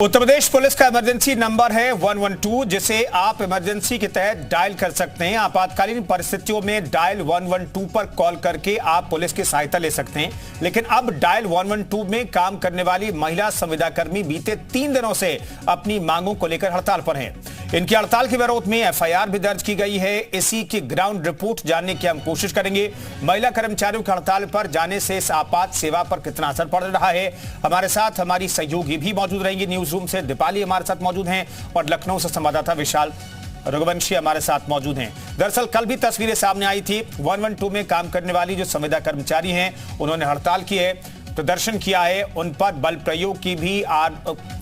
Uttar Pradesh police का emergency number है 112, जिसे आप इमरजेंसी के तहत डायल कर सकते हैं। आपातकालीन परिस्थितियों में डायल 112 पर कॉल करके आप पुलिस की सहायता ले सकते हैं। लेकिन अब डायल 112 में काम करने वाली महिला संविदाकर्मी बीते 3 दिनों से अपनी मांगों को लेकर हड़ताल पर हैं। इनकी हड़ताल के विरोध में एफआईआर भी दर्ज की गई है। इसी की ग्राउंड रिपोर्ट जानने की हम कोशिश करेंगे। महिला कर्मचारियों की हड़ताल पर जाने से इस आपात सेवा पर कितना असर पड़ रहा है, हमारे साथ हमारी सहयोगी भी मौजूद रहेंगी। न्यूज रूम से दीपाली हमारे साथ मौजूद हैं और लखनऊ से संवाददाता विशाल रघुवंशी हमारे साथ मौजूद हैं। दरअसल कल भी तस्वीरें सामने आई थी। 112 में काम करने वाली जो संविदा कर्मचारी हैं, उन्होंने हड़ताल की है, प्रदर्शन किया है। उन पर बल प्रयोग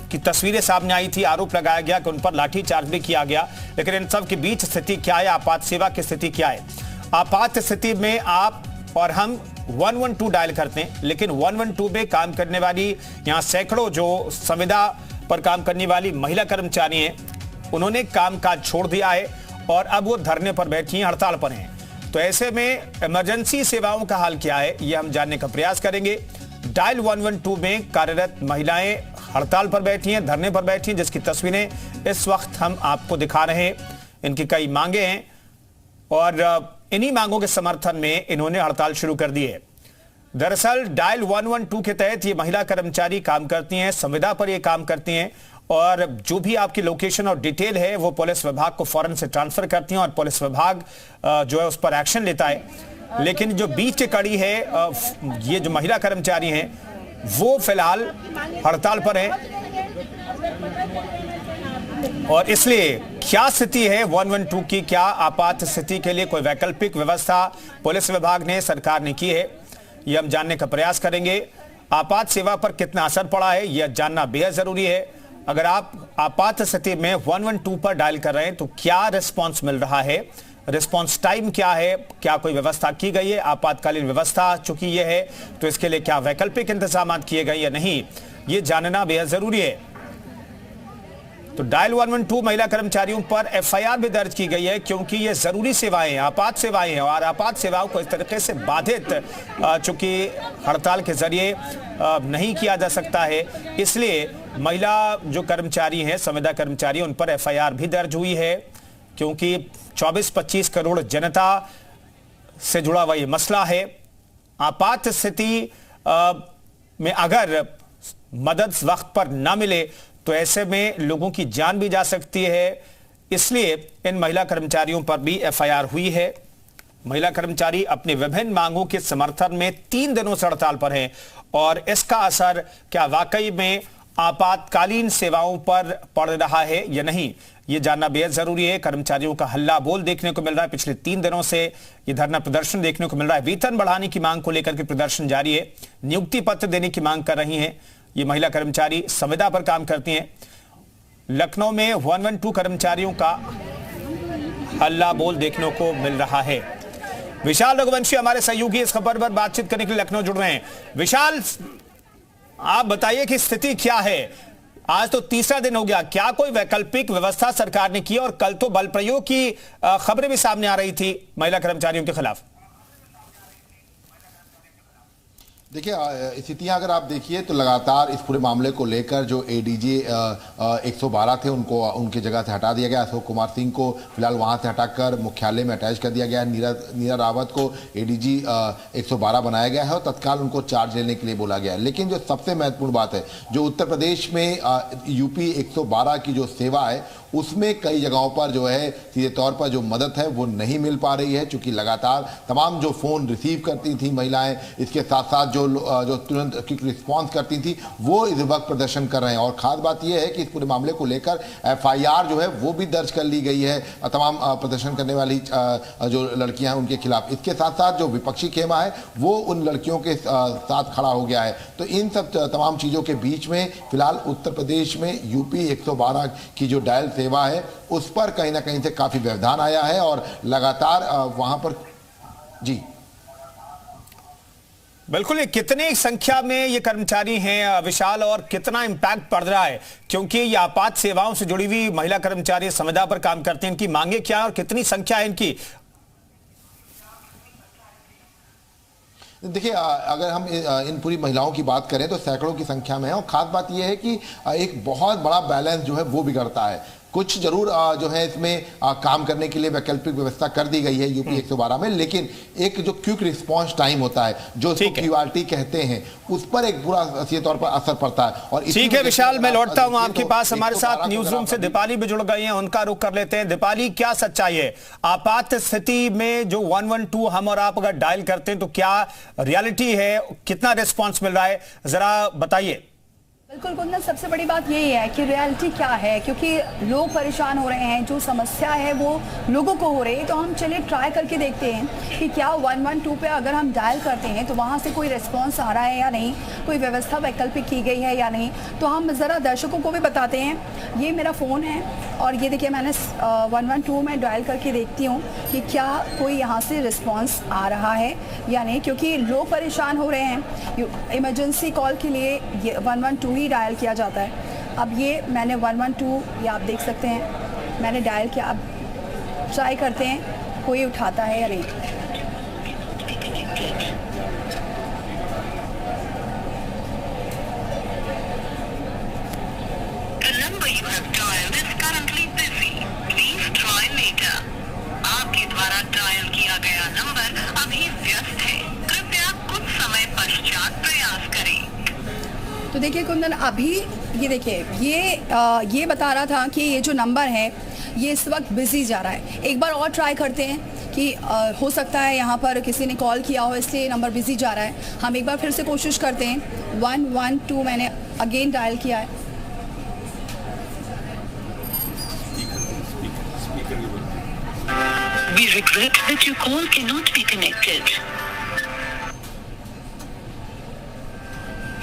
की तस्वीरें सामने आई थी। आरोप लगाया गया कि उन पर लाठीचार्ज भी किया गया। लेकिन इन सब के बीच स्थिति क्या है, आपात सेवा की स्थिति क्या है? आपात स्थिति में आप और हम 112 डायल करते हैं, लेकिन 112 में काम करने वाली यहाँ सैकड़ों जो संविदा पर काम करने वाली महिला कर्मचारी हैं, उन्होंने कामकाज छोड़ दिया है और अब वो धरने पर बैठी हैं, हड़ताल पर हैं। तो ऐसे में इमरजेंसी सेवाओं का हाल क्या है, ये हम जानने का प्रयास करेंगे। डायल 112 में कार्यरत महिलाएं हड़ताल पर बैठी हैं, धरने पर बैठी हैं, जिसकी तस्वीरें इस वक्त हम आपको दिखा रहे हैं। इनकी कई मांगे हैं और इन्हीं मांगों के समर्थन में इन्होंने हड़ताल शुरू कर दी है। दरअसल डायल 112 के तहत ये महिला कर्मचारी काम करती हैं, संविदा पर ये काम करती हैं और जो भी आपकी लोकेशन और डिटेल है वो पुलिस विभाग को फौरन से ट्रांसफर करती हैं और पुलिस विभाग जो है उस पर एक्शन लेता है। लेकिन जो बीच की कड़ी है, ये जो महिला कर्मचारी हैं वो फिलहाल हड़ताल पर हैं और इसलिए क्या स्थिति है 112 की, क्या आपात स्थिति के लिए कोई वैकल्पिक व्यवस्था पुलिस विभाग ने, सरकार ने की है, यह हम जानने का प्रयास करेंगे। आपात सेवा पर कितना असर पड़ा है यह जानना बेहद जरूरी है। अगर आप आपात स्थिति में 112 पर डायल कर रहे हैं तो क्या रिस्पांस मिल रहा है, रिस्पांस टाइम क्या है, क्या कोई व्यवस्था की गई है, आपातकालीन व्यवस्था चूंकि यह है तो इसके लिए क्या वैकल्पिक इंतजाम किए गए या नहीं, ये जानना बेहद जरूरी है। तो डायल 112 महिला कर्मचारियों पर एफआईआर भी दर्ज की गई है, क्योंकि ये जरूरी सेवाएं हैं, आपात सेवाएं हैं और आपात सेवाओं को इस तरीके से बाधित चूंकि हड़ताल के जरिए नहीं किया जा सकता है, इसलिए महिला जो कर्मचारी हैं, संविदा कर्मचारी, उन पर एफआईआर भी दर्ज हुई है। क्योंकि 24-25 करोड़ जनता से जुड़ा हुआ ये मसला है। आपात स्थिति में अगर मदद वक्त पर ना मिले तो ऐसे में लोगों की जान भी जा सकती है, इसलिए इन महिला कर्मचारियों पर भी एफआईआर हुई है। महिला कर्मचारी अपनी विभिन्न मांगों के समर्थन में 3 दिनों से हड़ताल पर हैं और इसका असर क्या वाकई में आपातकालीन सेवाओं पर पड़ रहा है या नहीं, ये जानना बेहद जरूरी है। कर्मचारियों का हल्ला बोल देखने को मिल रहा है। पिछले 3 दिनों से ये धरना प्रदर्शन देखने को मिल रहा है। वेतन बढ़ाने की मांग को लेकर के प्रदर्शन जारी है। नियुक्ति पत्र देने की मांग कर रही हैं ये महिला कर्मचारी, संविदा पर काम करती हैं। लखनऊ में 112 कर्मचारियों का हल्ला बोल देखने को मिल रहा है। विशाल रघुवंशी हमारे सहयोगी इस खबर पर बातचीत करने के लिए लखनऊ जुड़ रहे हैं। विशाल, आप बताइए कि स्थिति क्या है? आज तो तीसरा दिन हो गया, क्या कोई वैकल्पिक व्यवस्था सरकार ने की? और कल तो बल प्रयोग की खबरें भी सामने आ रही थी महिला कर्मचारियों के खिलाफ। देखिए, स्थितियां अगर आप देखिए तो लगातार इस पूरे मामले को लेकर जो एडीजी 112 थे उनको उनकी जगह से हटा दिया गया। अशोक कुमार सिंह को फिलहाल वहां से हटाकर मुख्यालय में अटैच कर दिया गया। नीरा रावत को एडीजी 112 बनाया गया है और तत्काल उनको चार्ज लेने के लिए बोला गया है। लेकिन जो सबसे महत्वपूर्ण बात है, जो उत्तर प्रदेश में यूपी 112 की जो सेवा है उसमें कई जगहों पर जो है सीधे तौर पर जो मदद है वो नहीं मिल पा रही है, क्योंकि लगातार तमाम जो फोन रिसीव करती थी महिलाएं, इसके साथ साथ जो तुरंत क्विक रिस्पांस करती थी, वो इस वक्त प्रदर्शन कर रहे हैं। और खास बात यह है कि इस पूरे मामले को लेकर एफआईआर जो है वो भी दर्ज कर ली गई है तमाम प्रदर्शन करने वाली जो लड़कियां हैं उनके खिलाफ। इसके साथ साथ जो विपक्षी खेमा है वो उन लड़कियों के साथ खड़ा हो गया है। तो इन सब तमाम चीजों के बीच में फिलहाल उत्तर प्रदेश में यूपी 112 की जो डायल सेवा है उस पर कहीं ना कहीं से काफी व्यवधान आया है और लगातार वहां पर जी बिल्कुल। कितनी संख्या में ये कर्मचारी हैं विशाल, और कितना इम्पैक्ट पड़ रहा है? क्योंकि ये आपात सेवाओं से जुड़ी हुई महिला कर्मचारी संविदा पर काम करते हैं, इनकी मांगे क्या है और कितनी संख्या है इनकी? देखिए, अगर हम इन पूरी महिलाओं की बात करें तो सैकड़ों की संख्या में है, और खास बात यह है कि एक बहुत बड़ा बैलेंस जो है वो बिगड़ता है। कुछ जरूर जो है इसमें काम करने के लिए वैकल्पिक व्यवस्था कर दी गई है यूपी 112 में, लेकिन एक जो क्विक रिस्पांस टाइम होता है, जो क्यूआरटी कहते हैं, उस पर एक बुरा सीधे तौर पर असर पड़ता है। और ठीक है विशाल, मैं लौटता हूं आपके पास। हमारे साथ न्यूज रूम से दीपाली भी जुड़ गई हैं, उनका रुख कर लेते हैं। दीपाली, क्या सच्चाई है आपात स्थिति में जो 112 हम और आप अगर डायल करते हैं तो क्या रियलिटी है, कितना रिस्पॉन्स मिल रहा है, जरा बताइए। बिल्कुल कुंदन, सबसे बड़ी बात यही है कि रियलिटी क्या है, क्योंकि लोग परेशान हो रहे हैं, जो समस्या है वो लोगों को हो रही है। तो हम चलिए ट्राई करके देखते हैं कि क्या 112 पे अगर हम डायल करते हैं तो वहाँ से कोई रिस्पांस आ रहा है या नहीं, कोई व्यवस्था वैकल्पिक की गई है या नहीं। तो हम ज़रा दर्शकों को भी बताते हैं। ये मेरा फ़ोन है और ये देखिए मैंने 112 में डायल करके देखती हूँ कि क्या कोई यहाँ से रिस्पॉन्स आ रहा है या नहीं, क्योंकि लोग परेशान हो रहे हैं। इमरजेंसी कॉल के लिए ये 112 ही डायल किया जाता है। अब ये मैंने 112, ये आप देख सकते हैं मैंने डायल किया। अब ट्राई करते हैं कोई उठाता है या नहीं। The number you have dialed is currently busy. Please try later. आपके द्वारा डायल किया गया नंबर अभी व्यस्त है। कृपया कुछ समय पश्चात प्रयास करें। तो देखिए कुंदन, अभी ये देखिए ये बता रहा था कि ये जो नंबर है ये इस वक्त बिजी जा रहा है। एक बार और ट्राई करते हैं कि हो सकता है यहाँ पर किसी ने कॉल किया हो इसलिए नंबर बिजी जा रहा है। हम एक बार फिर से कोशिश करते हैं। 112 मैंने अगेन डायल किया है। We regret that your call cannot be connected.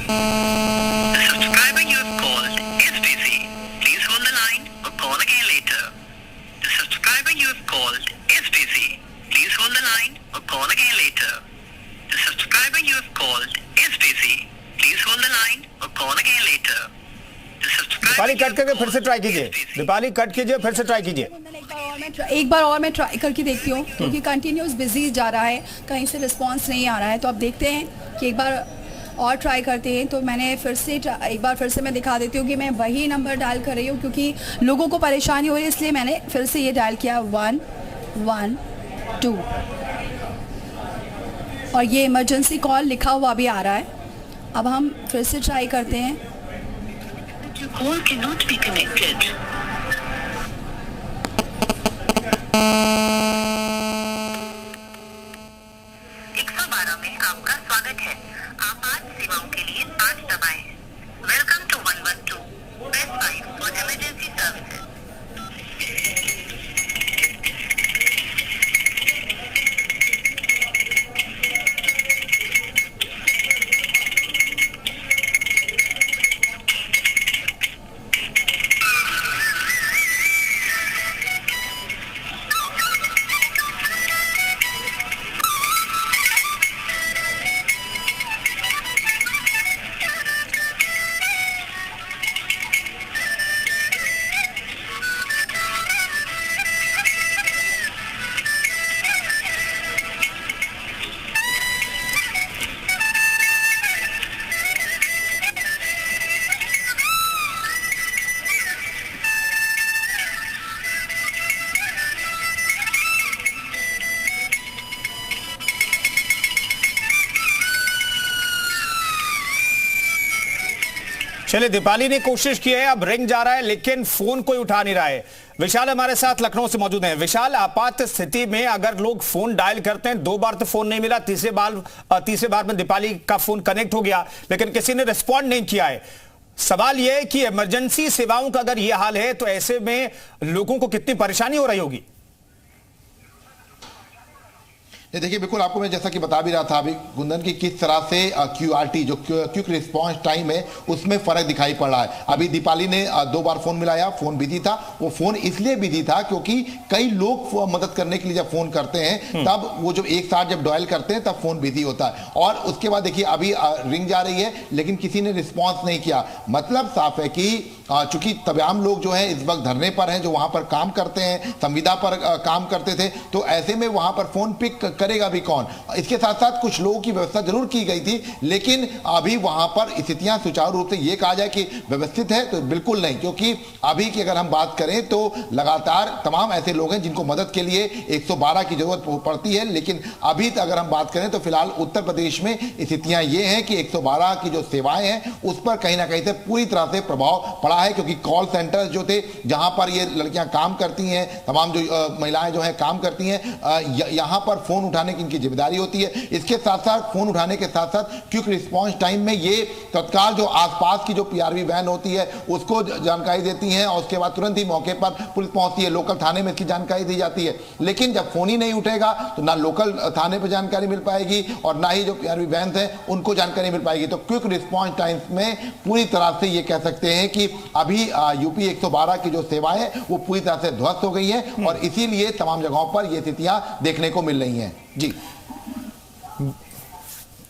The subscriber you have called is busy. Please hold the line or call again later. The subscriber you have called is busy. Please hold the line or call again later. The subscriber you have called is busy. Please hold the line or call again later. Deepali cut करके फिर से try कीजिए। Deepali cut कीजिए, फिर से try कीजिए। एक बार और मैं ट्राई करके देखती हूँ, क्योंकि कंटिन्यूस बिजी जा रहा है, कहीं से रिस्पांस नहीं आ रहा है। तो अब देखते हैं कि एक बार और ट्राई करते हैं। तो मैंने फिर से एक बार फिर से मैं दिखा देती हूँ कि मैं वही नंबर डायल कर रही हूँ, क्योंकि लोगों को परेशानी हो रही है, इसलिए मैंने फिर से ये डायल किया 112 और ये इमरजेंसी कॉल लिखा हुआ भी आ रहा है। अब हम फिर से ट्राई करते हैं। Your call cannot be connected. 112 में आपका स्वागत है। आपात सेवाओं के लिए 5 दबाएं। Welcome to 112. Press 5 for emergency services. चलिए, दीपाली ने कोशिश की है, अब रिंग जा रहा है लेकिन फोन कोई उठा नहीं रहा है। विशाल हमारे साथ लखनऊ से मौजूद हैं। विशाल, आपात स्थिति में अगर लोग फोन डायल करते हैं, 2 बार तो फोन नहीं मिला, तीसरे बार में दीपाली का फोन कनेक्ट हो गया लेकिन किसी ने रिस्पॉन्ड नहीं किया है। सवाल यह है कि इमरजेंसी सेवाओं का अगर यह हाल है तो ऐसे में लोगों को कितनी परेशानी हो रही होगी। देखिए, बिल्कुल आपको मैं जैसा कि बता भी रहा था अभी कुंदन की किस तरह से क्यूआरटी जो क्विक रिस्पांस टाइम है उसमें फर्क दिखाई पड़ रहा है। अभी दीपाली ने 2 बार फोन मिलाया, फोन बिजी था। वो फोन इसलिए बिजी था क्योंकि कई लोग मदद करने के लिए जब फोन करते हैं तब वो जब एक साथ जब डायल करते हैं तब फोन बिजी होता है। और उसके बाद देखिए अभी रिंग जा रही है लेकिन किसी ने रिस्पॉन्स नहीं किया। मतलब साफ है कि चूंकि तमाम लोग जो है इस वक्त धरने पर हैं, जो वहां पर काम करते हैं, संविदा पर काम करते थे, तो ऐसे में वहां पर फोन पिक करेगा भी कौन। इसके साथ साथ कुछ लोगों की व्यवस्था जरूर की गई थी, लेकिन अभी वहां पर स्थितियां सुचारू रूप से ये कहा जाए कि व्यवस्थित है तो बिल्कुल नहीं, क्योंकि अभी की अगर हम बात करें तो लगातार तमाम ऐसे लोग हैं जिनको मदद के लिए 112 की जरूरत पड़ती है। लेकिन अभी अगर हम बात करें तो फिलहाल उत्तर प्रदेश में स्थितियां ये हैं कि 112 की जो सेवाएं हैं उस पर कहीं ना कहीं से पूरी तरह से प्रभाव पड़ा है, क्योंकि कॉल सेंटर्स जो थे जहां पर ये लड़कियां काम करती हैं, तमाम जो महिलाएं जो हैं काम करती हैं, यहां पर फोन उठाने की इनकी जिम्मेदारी होती है। इसके साथ साथ फोन उठाने के साथ साथ क्विक रिस्पांस टाइम में ये तत्काल जो आसपास की जो पीआरवी वैन होती है उसको जानकारी देती हैं और उसके बाद तुरंत ही मौके पर पुलिस पहुंचती है, लोकल थाने में इसकी जानकारी दी जाती है। लेकिन जब फोन ही नहीं उठेगा तो ना लोकल थाने पर जानकारी मिल पाएगी और ना ही जो पीआरवी वैन है उनको जानकारी मिल पाएगी। तो क्विक रिस्पांस टाइम्स में पूरी तरह से ये कह सकते हैं कि अभी यूपी 112 की जो सेवाएं है वो पूरी तरह से ध्वस्त हो गई है और इसीलिए तमाम जगहों पर ये स्थितियां देखने को मिल रही हैं। जी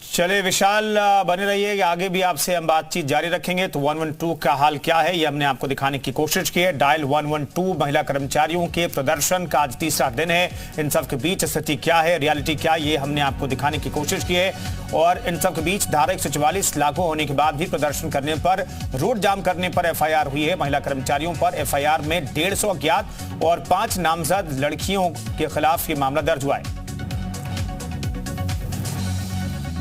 चले विशाल, बने रहिए, आगे भी आपसे हम बातचीत जारी रखेंगे। तो 112 का हाल क्या है ये हमने आपको दिखाने की कोशिश की है। डायल 112 महिला कर्मचारियों के प्रदर्शन का आज तीसरा दिन है। इन सब के बीच स्थिति क्या है, रियलिटी क्या, ये हमने आपको दिखाने की कोशिश की है। और इन सब के बीच धारा 144 लागू होने के बाद भी प्रदर्शन करने पर, रोड जाम करने पर एफआईआर हुई है। महिला कर्मचारियों पर एफआईआर में 150 अज्ञात और 5 नामजद लड़कियों के खिलाफ ये मामला दर्ज हुआ है।